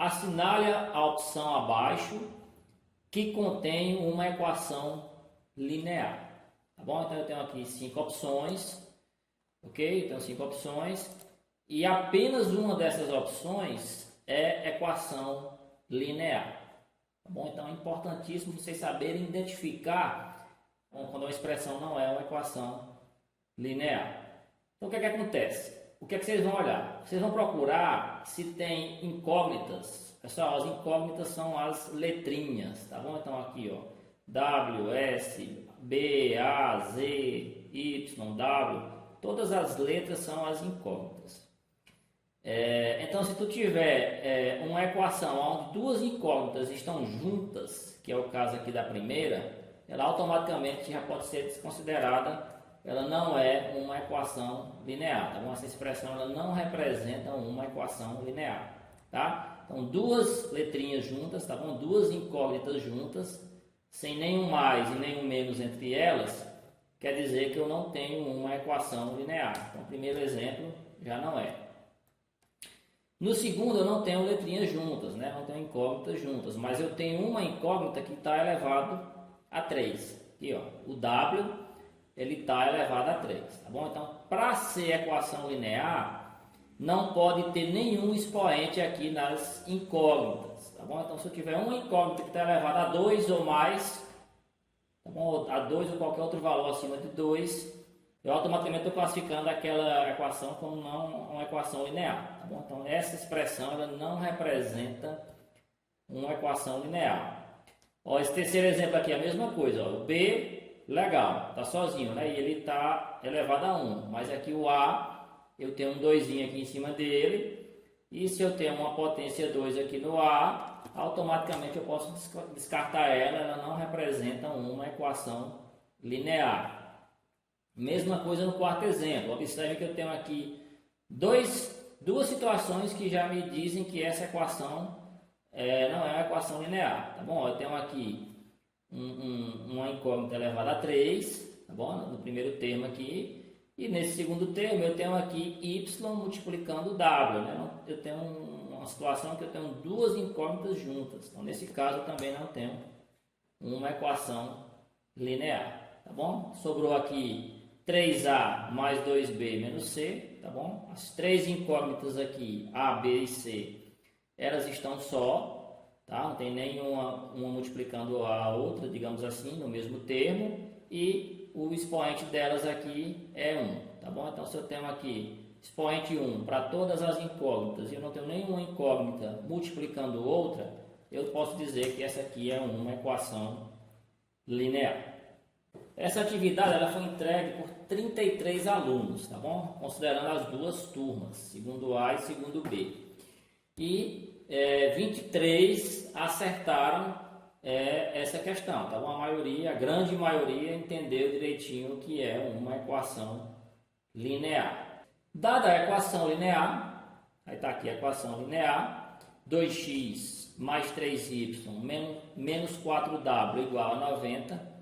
assinale a opção abaixo que contém uma equação linear. Tá bom? Então eu tenho aqui 5 opções, ok? Então 5 opções e apenas uma dessas opções é equação linear. Tá bom? Então é importantíssimo vocês saberem identificar quando uma expressão não é uma equação linear. Então o que é que acontece? O que é que vocês vão olhar? Vocês vão procurar se tem incógnitas. Pessoal, as incógnitas são as letrinhas, tá bom? Então aqui, ó, W, S, B, A, Z, Y, W, todas as letras são as incógnitas. Então, se tu tiver uma equação onde duas incógnitas estão juntas, que é o caso aqui da primeira, ela automaticamente já pode ser desconsiderada, ela não é uma equação linear, tá bom? Essa expressão ela não representa uma equação linear, tá? Então, duas letrinhas juntas, tá bom? Duas incógnitas juntas, sem nenhum mais e nenhum menos entre elas, quer dizer que eu não tenho uma equação linear. Então, o primeiro exemplo já não é. No segundo, eu não tenho letrinhas juntas, né? Não tenho incógnitas juntas, mas eu tenho uma incógnita que está elevado a 3. Aqui, ó, o W, ele está elevado a 3, tá bom? Então, para ser equação linear, não pode ter nenhum expoente aqui nas incógnitas, tá bom? Então, se eu tiver uma incógnita que está elevada a 2 ou mais, tá bom? A 2 ou qualquer outro valor acima de 2, eu automaticamente estou classificando aquela equação como não uma equação linear, tá bom? Então, essa expressão ela não representa uma equação linear. Ó, esse terceiro exemplo aqui é a mesma coisa, ó, o B, legal, está sozinho, né? E ele está elevado a 1, mas aqui o A, eu tenho um 2 aqui em cima dele, e se eu tenho uma potência 2 aqui no A, automaticamente eu posso descartar ela, ela não representa uma equação linear. Mesma coisa no quarto exemplo. Observe que eu tenho aqui duas situações que já me dizem que essa equação não é uma equação linear, tá bom? Eu tenho aqui uma incógnita elevada a 3, tá bom? No primeiro termo aqui. E nesse segundo termo eu tenho aqui y multiplicando w, né? Eu tenho uma situação que eu tenho duas incógnitas juntas. Então nesse caso eu também não tenho uma equação linear, tá bom? Sobrou aqui 3A mais 2B menos C, tá bom? As três incógnitas aqui, A, B e C, elas estão só, tá? Não tem nenhuma uma multiplicando a outra, digamos assim, no mesmo termo, e o expoente delas aqui é 1, tá bom? Então, se eu tenho aqui expoente 1 para todas as incógnitas e eu não tenho nenhuma incógnita multiplicando outra, eu posso dizer que essa aqui é uma equação linear. Essa atividade ela foi entregue por 33 alunos, tá bom? Considerando as duas turmas, segundo A e segundo B. E 23 acertaram essa questão, tá bom? A grande maioria entendeu direitinho o que é uma equação linear. Dada a equação linear, aí está aqui a equação linear, 2x mais 3y menos 4w igual a 90,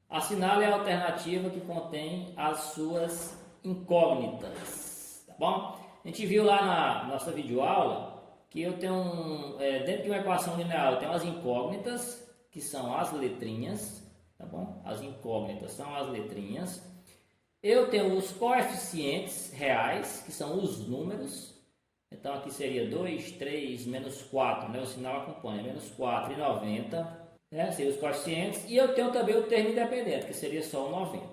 assinale a alternativa que contém as suas incógnitas, tá bom? A gente viu lá na nossa videoaula que eu tenho, dentro de uma equação linear, eu tenho as incógnitas, que são as letrinhas, tá bom? As incógnitas são as letrinhas. Eu tenho os coeficientes reais, que são os números. Então aqui seria 2, 3, menos 4, né? O sinal acompanha, menos 4 e 90. Seriam os coeficientes, e eu tenho também o termo independente, que seria só o 90,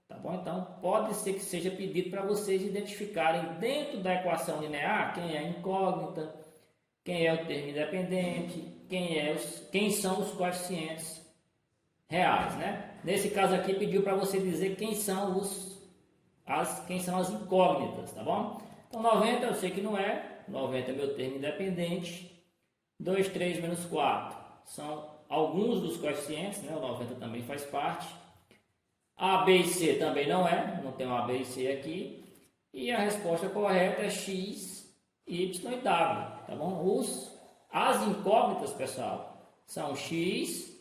tá bom? Então, pode ser que seja pedido para vocês identificarem dentro da equação linear quem é a incógnita, quem é o termo independente, quem são os coeficientes reais, né? Nesse caso aqui, pediu para você dizer quem são as incógnitas, tá bom? Então, 90 eu sei que não é, 90 é meu termo independente, 2, 3 menos 4 são alguns dos coeficientes, né? O 90 também faz parte. A, B e C também não é, não tem um A, B e C aqui. E a resposta correta é X, Y e W, tá bom? As incógnitas, pessoal, são X,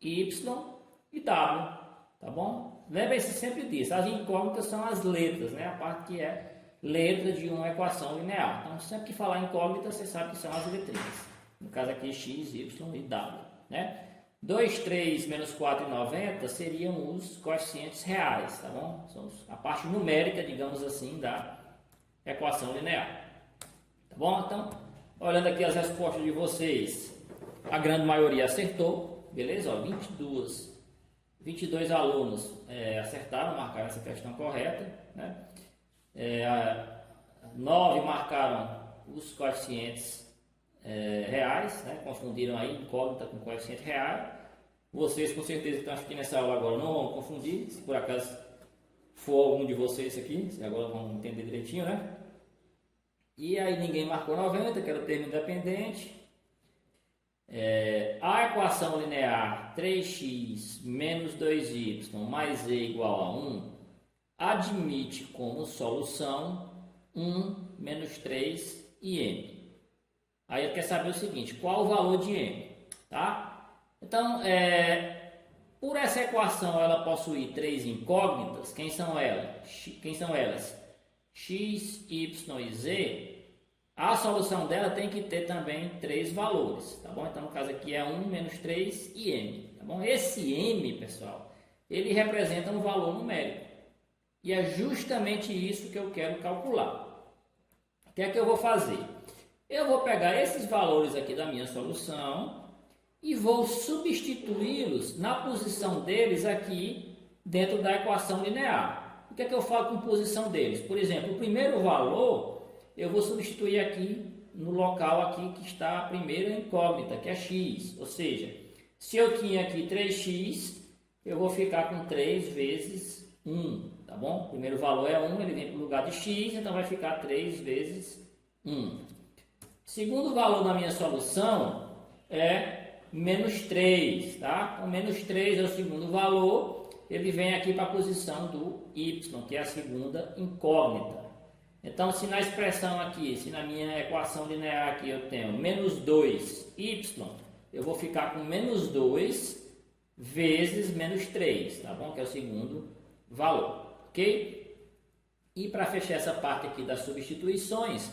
Y e W, tá bom? Lembre-se sempre disso, as incógnitas são as letras, né? A parte que é letra de uma equação linear. Então, sempre que falar incógnita, você sabe que são as letrinhas. no caso aqui x, y e w, né? 2, 3 menos 4,90 seriam os coeficientes reais, tá bom? São a parte numérica, digamos assim, da equação linear. Tá bom? Então, olhando aqui as respostas de vocês, a grande maioria acertou, beleza? Ó, 22 alunos acertaram, marcaram essa questão correta, né? 9 marcaram os coeficientes reais, né? Confundiram aí incógnita com coeficiente real. Vocês com certeza que estão assistindo essa aula agora não vão confundir, se por acaso for algum de vocês aqui, agora vão entender direitinho, né? E aí ninguém marcou 90, que era o termo independente. A equação linear 3x menos 2y mais e igual a 1 admite como solução 1 menos 3 e m. Aí ele quer saber o seguinte, qual o valor de m, tá? Então, por essa equação ela possui três incógnitas, quem são elas? X, y e z. A solução dela tem que ter também três valores, tá bom? Então, no caso aqui é 1 menos 3 e m, tá bom? Esse m, pessoal, ele representa um valor numérico. E é justamente isso que eu quero calcular. O que é que eu vou fazer? Eu vou pegar esses valores aqui da minha solução e vou substituí-los na posição deles aqui dentro da equação linear. O que é que eu falo com posição deles? Por exemplo, o primeiro valor eu vou substituir aqui no local aqui que está a primeira incógnita, que é x. Ou seja, se eu tinha aqui 3x, eu vou ficar com 3 vezes 1, tá bom? O primeiro valor é 1, ele vem para o lugar de x, então vai ficar 3 vezes 1. Segundo valor na minha solução é menos 3, tá? Então, menos 3 é o segundo valor, ele vem aqui para a posição do y, que é a segunda incógnita. Então, se na expressão aqui, se na minha equação linear aqui eu tenho menos 2y, eu vou ficar com menos 2 vezes menos 3, tá bom? Que é o segundo valor, ok? E para fechar essa parte aqui das substituições,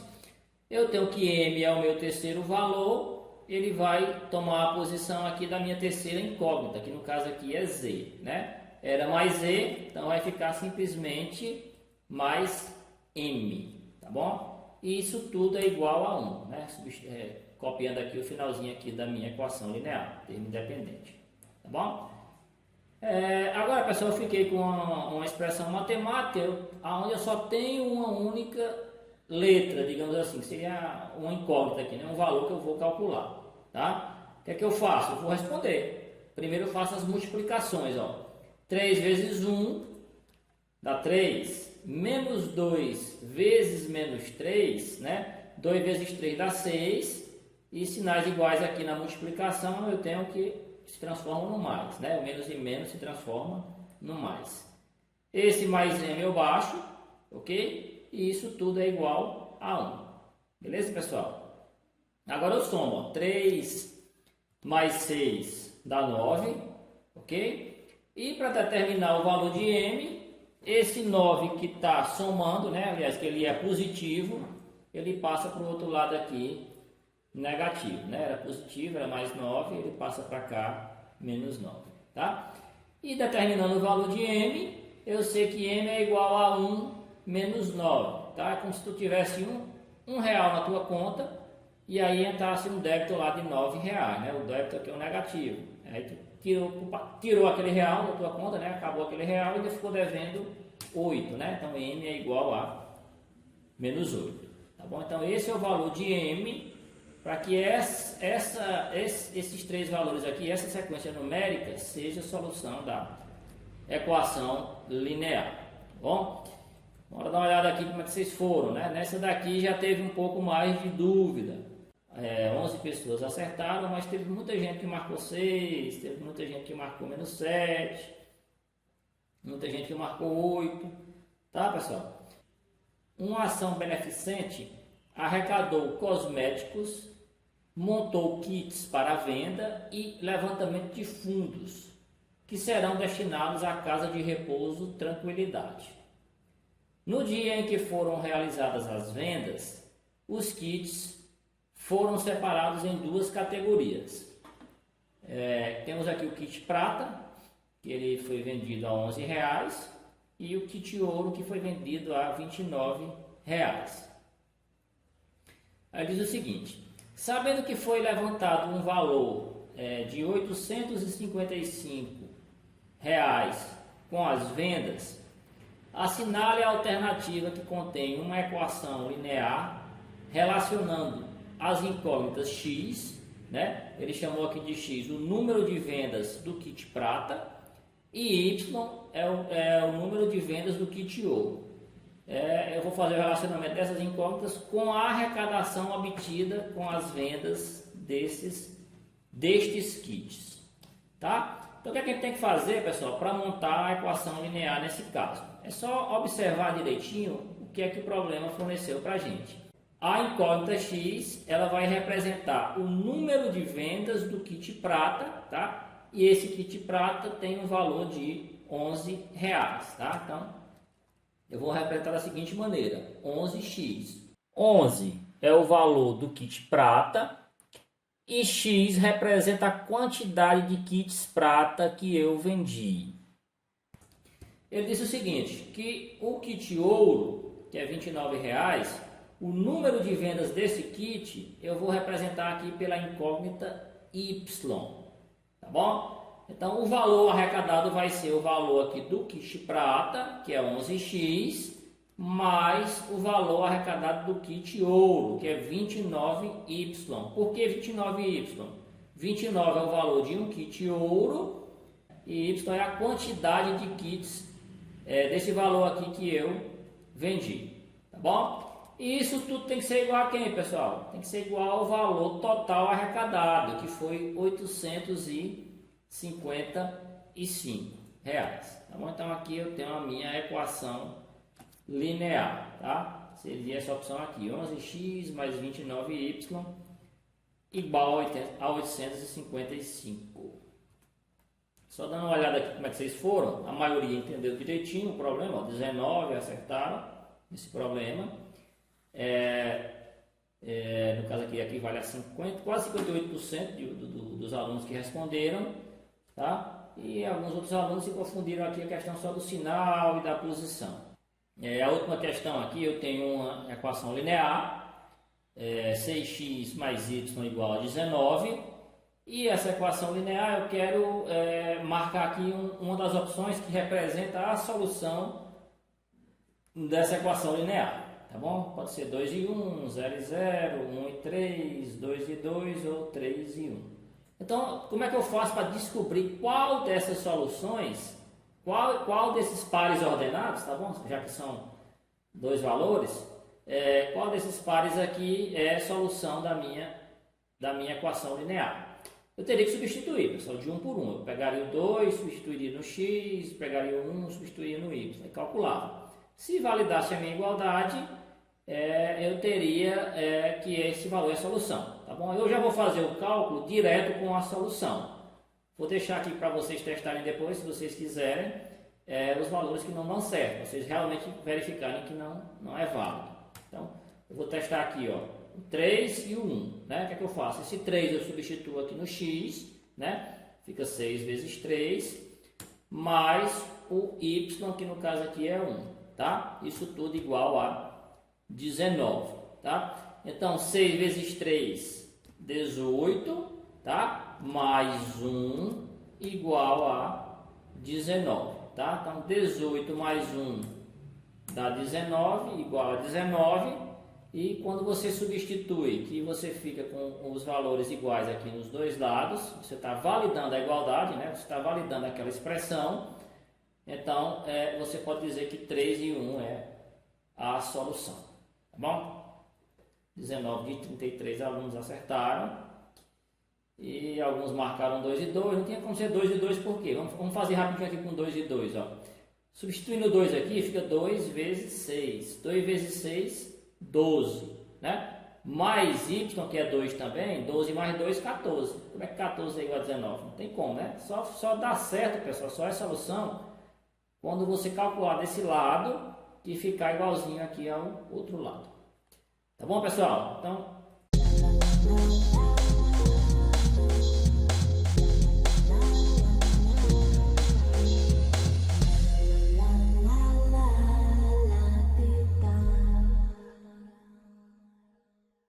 eu tenho que m é o meu terceiro valor, ele vai tomar a posição aqui da minha terceira incógnita, que no caso aqui é z, né? Era mais e, então vai ficar simplesmente mais m, tá bom? E isso tudo é igual a 1, né? Copiando aqui o finalzinho aqui da minha equação linear, termo independente, tá bom? Agora, pessoal, eu fiquei com uma expressão matemática, onde eu só tenho uma única letra, digamos assim, que seria uma incógnita aqui, né? Um valor que eu vou calcular, tá? O que é que eu faço? Eu vou responder. Primeiro eu faço as multiplicações, ó. 3 vezes 1 dá 3, menos 2 vezes menos 3, né? 2 vezes 3 dá 6, e sinais iguais aqui na multiplicação eu tenho que se transformam no mais, né? O menos e menos se transforma no mais. Esse mais m eu baixo, ok? E isso tudo é igual a 1. Beleza, pessoal? Agora eu somo, ó, 3 mais 6 dá 9, ok? E para determinar o valor de m, esse 9 que está somando, né? Aliás, que ele é positivo, ele passa para o outro lado aqui, negativo, né? Era positivo, era mais 9, ele passa para cá, menos 9, tá? E determinando o valor de m, eu sei que m é igual a 1 menos 9, tá? É como se tu tivesse um real na tua conta e aí entrasse um débito lá de 9 reais, né? O débito aqui é o negativo. Aí tu tirou aquele real da tua conta, né? Acabou aquele real e ainda ficou devendo 8, né? Então m é igual a menos 8, tá bom? Então esse é o valor de m, para que esses três valores aqui, essa sequência numérica, seja a solução da equação linear, tá bom? Bora dar uma olhada aqui como é que vocês foram, né? Nessa daqui já teve um pouco mais de dúvida. 11 pessoas acertaram, mas teve muita gente que marcou 6, teve muita gente que marcou menos 7, muita gente que marcou 8, tá, pessoal? Uma ação beneficente arrecadou cosméticos, montou kits para venda e levantamento de fundos, que serão destinados à Casa de Repouso Tranquilidade. No dia em que foram realizadas as vendas, os kits foram separados em duas categorias. Temos aqui o kit prata, que ele foi vendido a R$11, e o kit ouro, que foi vendido a R$29. Aí diz o seguinte: sabendo que foi levantado um valor de R$855 com as vendas, assinale a alternativa que contém uma equação linear relacionando as incógnitas x, né? Ele chamou aqui de x o número de vendas do kit prata, e y é o número de vendas do kit ouro. Eu vou fazer o relacionamento dessas incógnitas com a arrecadação obtida com as vendas destes kits, tá? Então o que a gente tem que fazer, pessoal, para montar a equação linear nesse caso? É só observar direitinho o que é que o problema forneceu para a gente. A incógnita x, ela vai representar o número de vendas do kit prata, tá? E esse kit prata tem um valor de R$11, tá? Então, eu vou representar da seguinte maneira: 11x. 11 é o valor do kit prata e x representa a quantidade de kits prata que eu vendi. Ele disse o seguinte, que o kit ouro, que é R$29, o número de vendas desse kit eu vou representar aqui pela incógnita y, tá bom? Então, o valor arrecadado vai ser o valor aqui do kit prata, que é 11x, mais o valor arrecadado do kit ouro, que é 29y. Por que 29y? 29 é o valor de um kit ouro e y é a quantidade de kits desse valor aqui que eu vendi, tá bom? E isso tudo tem que ser igual a quem, pessoal? Tem que ser igual ao valor total arrecadado, que foi R$855, tá bom? Então aqui eu tenho a minha equação linear, tá? Seria essa opção aqui, 11x mais 29y igual a 855. Só dando uma olhada aqui como é que vocês foram, a maioria entendeu direitinho o problema, ó, 19 acertaram esse problema. No caso aqui vale a 50, quase 58% dos alunos que responderam, tá? E alguns outros alunos se confundiram aqui a questão só do sinal e da posição. A última questão aqui eu tenho uma equação linear, 6x mais y igual a 19, e essa equação linear eu quero marcar aqui uma das opções que representa a solução dessa equação linear. Tá bom? Pode ser 2 e 1, 0 e 0, 1 e 3, 2 e 2 ou 3 e 1. Então, como é que eu faço para descobrir qual dessas soluções, qual desses pares ordenados, tá bom? Já que são dois valores, qual desses pares aqui é a solução da minha equação linear? Eu teria que substituir, pessoal, de 1 por 1. Eu pegaria o 2, substituiria no x, pegaria o 1, substituiria no y, e calculava. Se validasse a minha igualdade, eu teria que esse valor é a solução, tá bom? Eu já vou fazer o cálculo direto com a solução. Vou deixar aqui para vocês testarem depois, se vocês quiserem, os valores que não dão certo. Vocês realmente verificarem que não é válido. Então, eu vou testar aqui, ó, o 3 e o 1, né? O que é que eu faço? Esse 3 eu substituo aqui no x, né? Fica 6 vezes 3, mais o y, que no caso aqui é 1, tá? Isso tudo igual a 19, tá? Então, 6 vezes 3, 18, tá? Mais 1 igual a 19, tá? Então, 18 mais 1 dá 19, igual a 19. E quando você substitui, que você fica com os valores iguais aqui nos dois lados, você está validando a igualdade, né? Você está validando aquela expressão. Então, você pode dizer que 3 e 1 é a solução, tá bom? 19 de 33 alunos acertaram. E alguns marcaram 2 e 2. Não tinha como ser 2 e 2 por quê? Vamos fazer rapidinho aqui com 2 e 2, ó. Substituindo 2 aqui, fica 2 vezes 6. 2 vezes 6, 12, né? Mais y, que é 2 também, 12 mais 2, 14. Como é que 14 é igual a 19? Não tem como, né? Só dá certo, pessoal, só é solução quando você calcular desse lado e ficar igualzinho aqui ao outro lado. Tá bom, pessoal? Então,